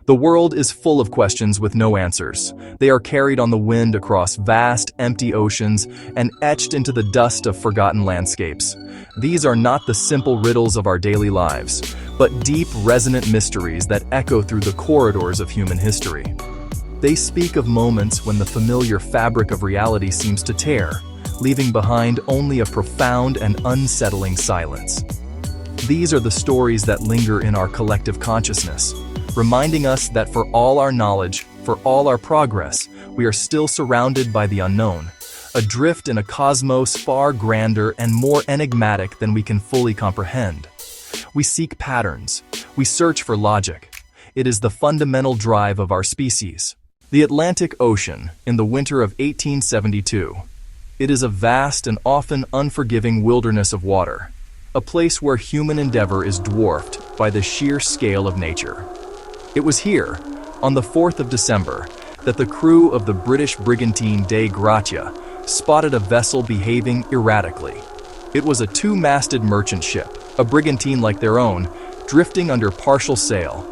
The world is full of questions with no answers. They are carried on the wind across vast, empty oceans and etched into the dust of forgotten landscapes. These are not the simple riddles of our daily lives, but deep, resonant mysteries that echo through the corridors of human history. They speak of moments when the familiar fabric of reality seems to tear, leaving behind only a profound and unsettling silence. These are the stories that linger in our collective consciousness, reminding us that for all our knowledge, for all our progress, we are still surrounded by the unknown, adrift in a cosmos far grander and more enigmatic than we can fully comprehend. We seek patterns. We search for logic. It is the fundamental drive of our species. The Atlantic Ocean, in the winter of 1872. It is a vast and often unforgiving wilderness of water, a place where human endeavor is dwarfed by the sheer scale of nature. It was here, on the 4th of December, that the crew of the British brigantine Dei Gratia spotted a vessel behaving erratically. It was a two-masted merchant ship, a brigantine like their own, drifting under partial sail,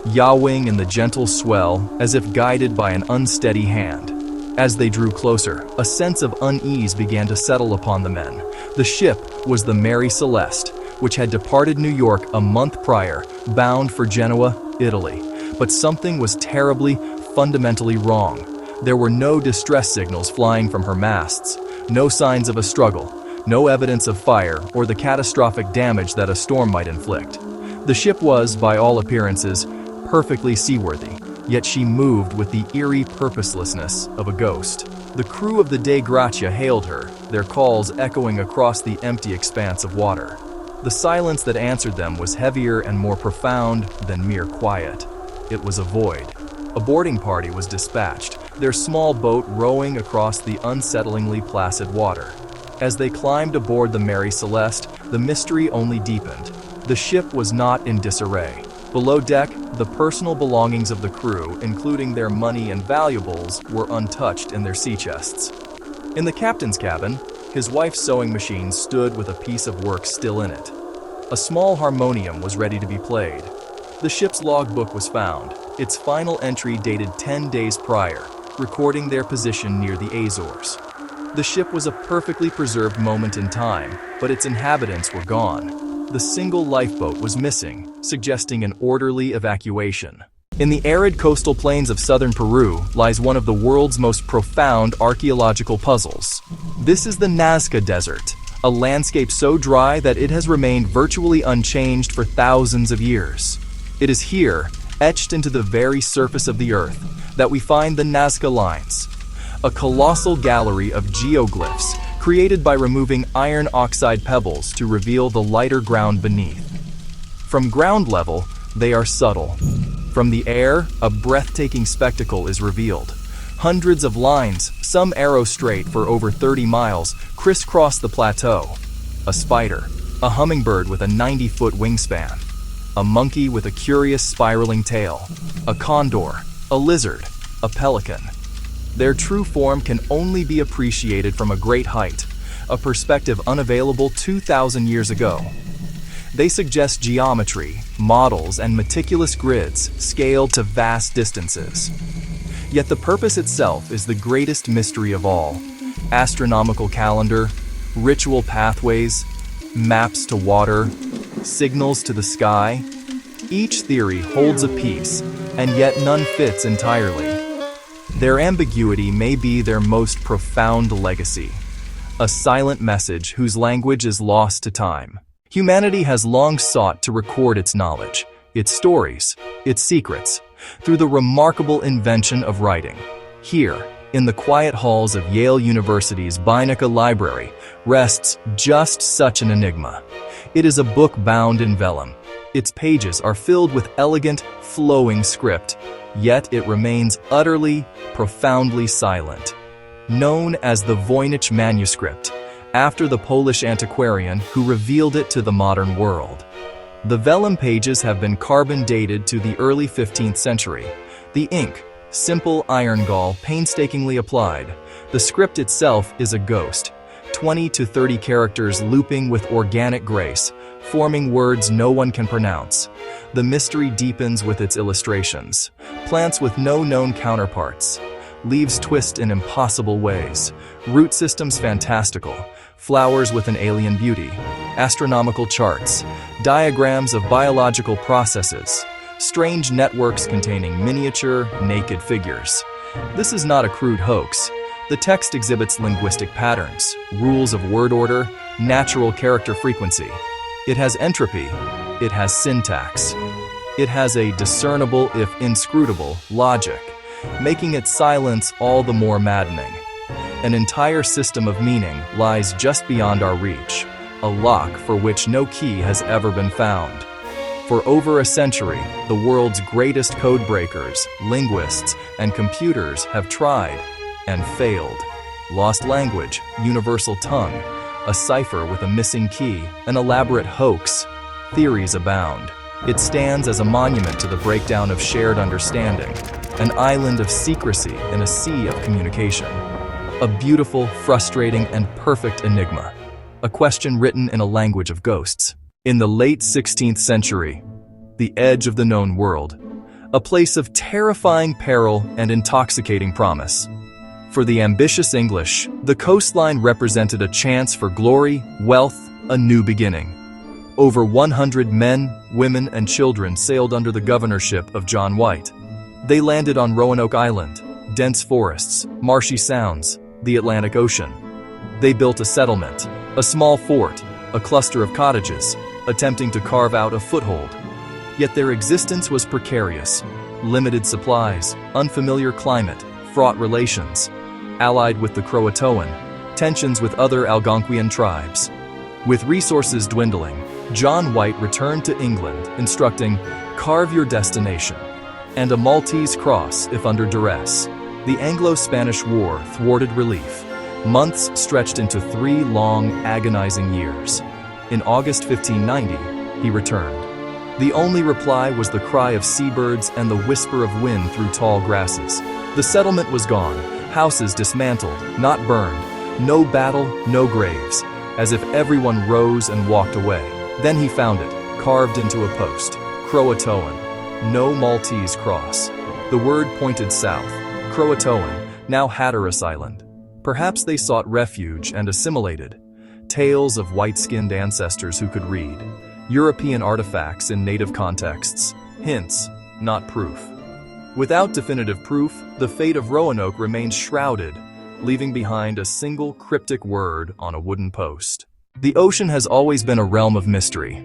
yawing in the gentle swell as if guided by an unsteady hand. As they drew closer, a sense of unease began to settle upon the men. The ship was the Mary Celeste, which had departed New York a month prior, bound for Genoa, Italy. But something was terribly, fundamentally wrong. There were no distress signals flying from her masts, no signs of a struggle, no evidence of fire or the catastrophic damage that a storm might inflict. The ship was, by all appearances, perfectly seaworthy, yet she moved with the eerie purposelessness of a ghost. The crew of the Dei Gratia hailed her, their calls echoing across the empty expanse of water. The silence that answered them was heavier and more profound than mere quiet. It was a void. A boarding party was dispatched, their small boat rowing across the unsettlingly placid water. As they climbed aboard the Mary Celeste, the mystery only deepened. The ship was not in disarray. Below deck, the personal belongings of the crew, including their money and valuables, were untouched in their sea chests. In the captain's cabin, his wife's sewing machine stood with a piece of work still in it. A small harmonium was ready to be played. The ship's logbook was found, its final entry dated 10 days prior, recording their position near the Azores. The ship was a perfectly preserved moment in time, but its inhabitants were gone. The single lifeboat was missing, suggesting an orderly evacuation. In the arid coastal plains of southern Peru lies one of the world's most profound archaeological puzzles. This is the Nazca Desert, a landscape so dry that it has remained virtually unchanged for thousands of years. It is here, etched into the very surface of the earth, that we find the Nazca Lines, a colossal gallery of geoglyphs created by removing iron oxide pebbles to reveal the lighter ground beneath. From ground level, they are subtle. From the air, a breathtaking spectacle is revealed. Hundreds of lines, some arrow straight for over 30 miles, crisscross the plateau. A spider, a hummingbird with a 90-foot wingspan, a monkey with a curious spiraling tail, a condor, a lizard, a pelican. Their true form can only be appreciated from a great height, a perspective unavailable 2,000 years ago. They suggest geometry, models, and meticulous grids scaled to vast distances. Yet the purpose itself is the greatest mystery of all. Astronomical calendar, ritual pathways, maps to water, signals to the sky. Each theory holds a piece, and yet none fits entirely. Their ambiguity may be their most profound legacy, a silent message whose language is lost to time. Humanity has long sought to record its knowledge, its stories, its secrets, through the remarkable invention of writing. Here, in the quiet halls of Yale University's Beinecke Library, rests just such an enigma. It is a book bound in vellum. Its pages are filled with elegant, flowing script, yet it remains utterly, profoundly silent. Known as the Voynich Manuscript, after the Polish antiquarian who revealed it to the modern world. The vellum pages have been carbon dated to the early 15th century. The ink, simple iron gall painstakingly applied. The script itself is a ghost, 20 to 30 characters looping with organic grace, forming words no one can pronounce. The mystery deepens with its illustrations. Plants with no known counterparts. Leaves twist in impossible ways. Root systems fantastical. Flowers with an alien beauty. Astronomical charts. Diagrams of biological processes. Strange networks containing miniature, naked figures. This is not a crude hoax. The text exhibits linguistic patterns, rules of word order, natural character frequency. It has entropy. It has syntax. It has a discernible, if inscrutable, logic, making its silence all the more maddening. An entire system of meaning lies just beyond our reach, a lock for which no key has ever been found. For over a century, the world's greatest code breakers, linguists, and computers have tried and failed. Lost language, universal tongue, a cipher with a missing key, an elaborate hoax. Theories abound. It stands as a monument to the breakdown of shared understanding, an island of secrecy in a sea of communication. A beautiful, frustrating, and perfect enigma. A question written in a language of ghosts. In the late 16th century, the edge of the known world, a place of terrifying peril and intoxicating promise. For the ambitious English, the coastline represented a chance for glory, wealth, a new beginning. Over 100 men, women, and children sailed under the governorship of John White. They landed on Roanoke Island, dense forests, marshy sounds, the Atlantic Ocean. They built a settlement, a small fort, a cluster of cottages, attempting to carve out a foothold. Yet their existence was precarious. Limited supplies, unfamiliar climate, fraught relations. Allied with the Croatoan, tensions with other Algonquian tribes. With resources dwindling, John White returned to England, instructing, "Carve your destination," and a Maltese cross if under duress. The Anglo-Spanish War thwarted relief. Months stretched into 3 long, agonizing years. In August 1590, he returned. The only reply was the cry of seabirds and the whisper of wind through tall grasses. The settlement was gone, houses dismantled, not burned, no battle, no graves, as if everyone rose and walked away. Then he found it, carved into a post. Croatoan, no Maltese cross. The word pointed south. Croatoan, now Hatteras Island. Perhaps they sought refuge and assimilated. Tales of white-skinned ancestors who could read. European artifacts in native contexts. Hints, not proof. Without definitive proof, the fate of Roanoke remains shrouded, leaving behind a single cryptic word on a wooden post. The ocean has always been a realm of mystery.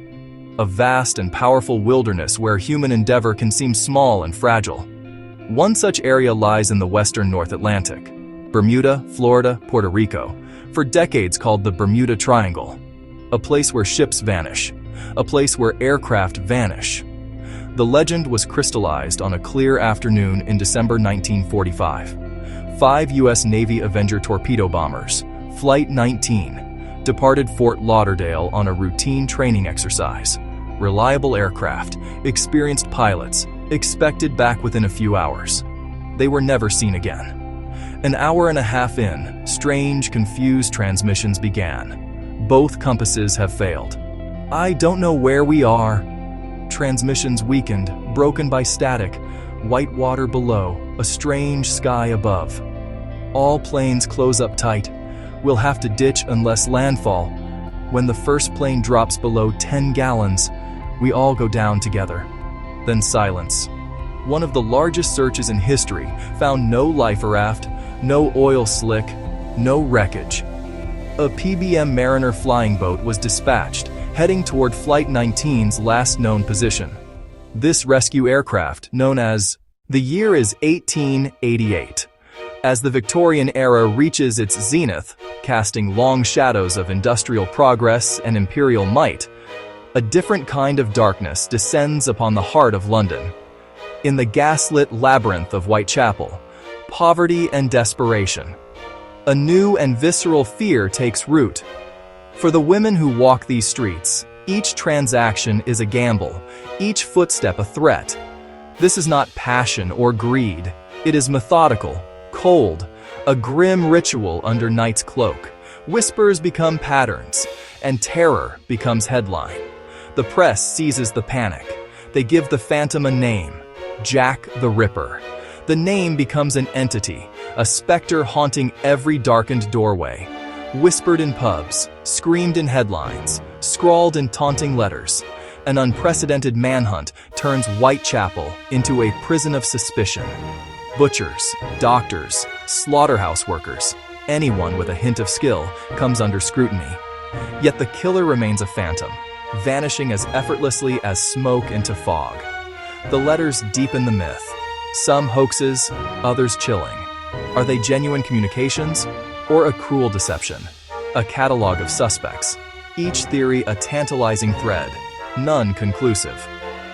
A vast and powerful wilderness where human endeavor can seem small and fragile. One such area lies in the western North Atlantic. Bermuda, Florida, Puerto Rico, for decades called the Bermuda Triangle. A place where ships vanish. A place where aircraft vanish. The legend was crystallized on a clear afternoon in December 1945. 5 U.S. Navy Avenger torpedo bombers, Flight 19, departed Fort Lauderdale on a routine training exercise. Reliable aircraft, experienced pilots, expected back within a few hours. They were never seen again. An hour and a half in, strange, confused transmissions began. Both compasses have failed. I don't know where we are. Transmissions weakened, broken by static, white water below, a strange sky above. All planes close up tight. We'll have to ditch unless landfall. When the first plane drops below 10 gallons, we all go down together. Then silence. One of the largest searches in history found no life raft, no oil slick, no wreckage. A PBM Mariner flying boat was dispatched, heading toward Flight 19's last known position. This rescue aircraft, known as the year is 1888. As the Victorian era reaches its zenith, casting long shadows of industrial progress and imperial might, a different kind of darkness descends upon the heart of London. In the gaslit labyrinth of Whitechapel, poverty and desperation. A new and visceral fear takes root. For the women who walk these streets, each transaction is a gamble, each footstep a threat. This is not passion or greed. It is methodical, cold, a grim ritual under night's cloak, Whispers become patterns, and terror becomes headline. The press seizes the panic. They give the phantom a name, Jack the Ripper. The name becomes an entity, a specter haunting every darkened doorway. Whispered in pubs, screamed in headlines, scrawled in taunting letters. An unprecedented manhunt turns Whitechapel into a prison of suspicion. Butchers, doctors, slaughterhouse workers, anyone with a hint of skill comes under scrutiny. Yet the killer remains a phantom, vanishing as effortlessly as smoke into fog. The letters deepen the myth. Some hoaxes, others chilling. Are they genuine communications or a cruel deception? A catalog of suspects, each theory a tantalizing thread, none conclusive.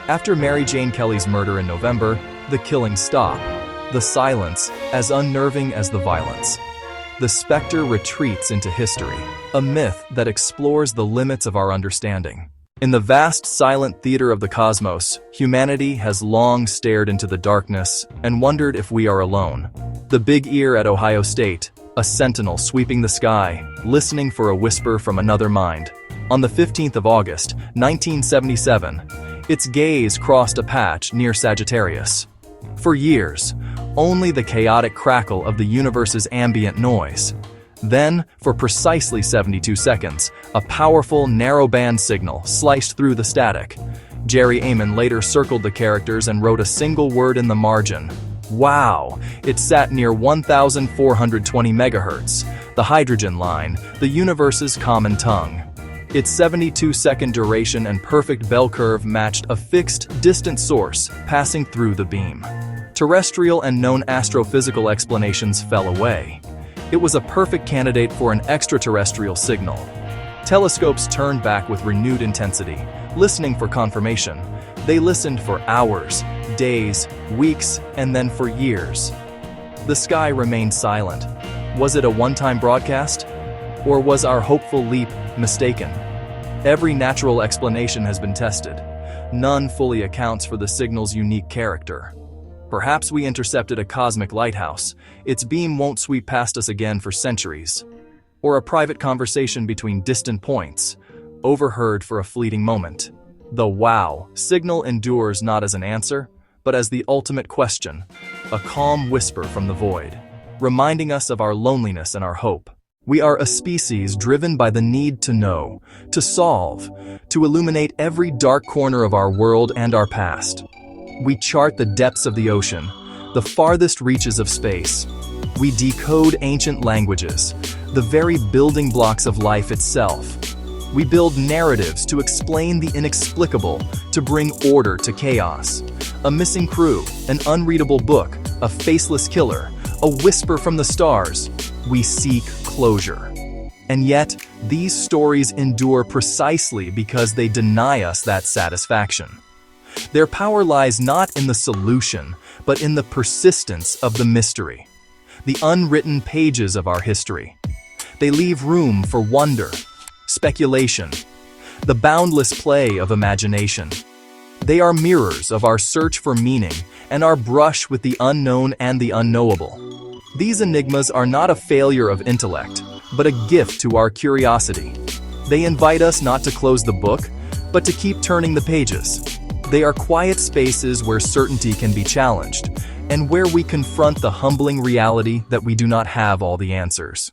After Mary Jane Kelly's murder in November, the killings stop. The silence as unnerving as the violence. The specter retreats into history, a myth that explores the limits of our understanding. In the vast silent theater of the cosmos, humanity has long stared into the darkness and wondered if we are alone. The Big Ear at Ohio State, a sentinel sweeping the sky, listening for a whisper from another mind. On the 15th of August, 1977, its gaze crossed a patch near Sagittarius. For years, only the chaotic crackle of the universe's ambient noise. Then, for precisely 72 seconds, a powerful, narrow-band signal sliced through the static. Jerry Amon later circled the characters and wrote a single word in the margin. Wow! It sat near 1,420 megahertz, the hydrogen line, the universe's common tongue. Its 72-second duration and perfect bell curve matched a fixed, distant source passing through the beam. Terrestrial and known astrophysical explanations fell away. It was a perfect candidate for an extraterrestrial signal. Telescopes turned back with renewed intensity, listening for confirmation. They listened for hours, days, weeks, and then for years. The sky remained silent. Was it a one-time broadcast? Or was our hopeful leap mistaken? Every natural explanation has been tested. None fully accounts for the signal's unique character. Perhaps we intercepted a cosmic lighthouse. Its beam won't sweep past us again for centuries. Or a private conversation between distant points, overheard for a fleeting moment. The wow signal endures not as an answer, but as the ultimate question, a calm whisper from the void, reminding us of our loneliness and our hope. We are a species driven by the need to know, to solve, to illuminate every dark corner of our world and our past. We chart the depths of the ocean, the farthest reaches of space. We decode ancient languages, the very building blocks of life itself. We build narratives to explain the inexplicable, to bring order to chaos. A missing crew, an unreadable book, a faceless killer, a whisper from the stars. We seek closure. And yet, these stories endure precisely because they deny us that satisfaction. Their power lies not in the solution, but in the persistence of the mystery, the unwritten pages of our history. They leave room for wonder, speculation, the boundless play of imagination. They are mirrors of our search for meaning and our brush with the unknown and the unknowable. These enigmas are not a failure of intellect, but a gift to our curiosity. They invite us not to close the book, but to keep turning the pages. They are quiet spaces where certainty can be challenged, and where we confront the humbling reality that we do not have all the answers.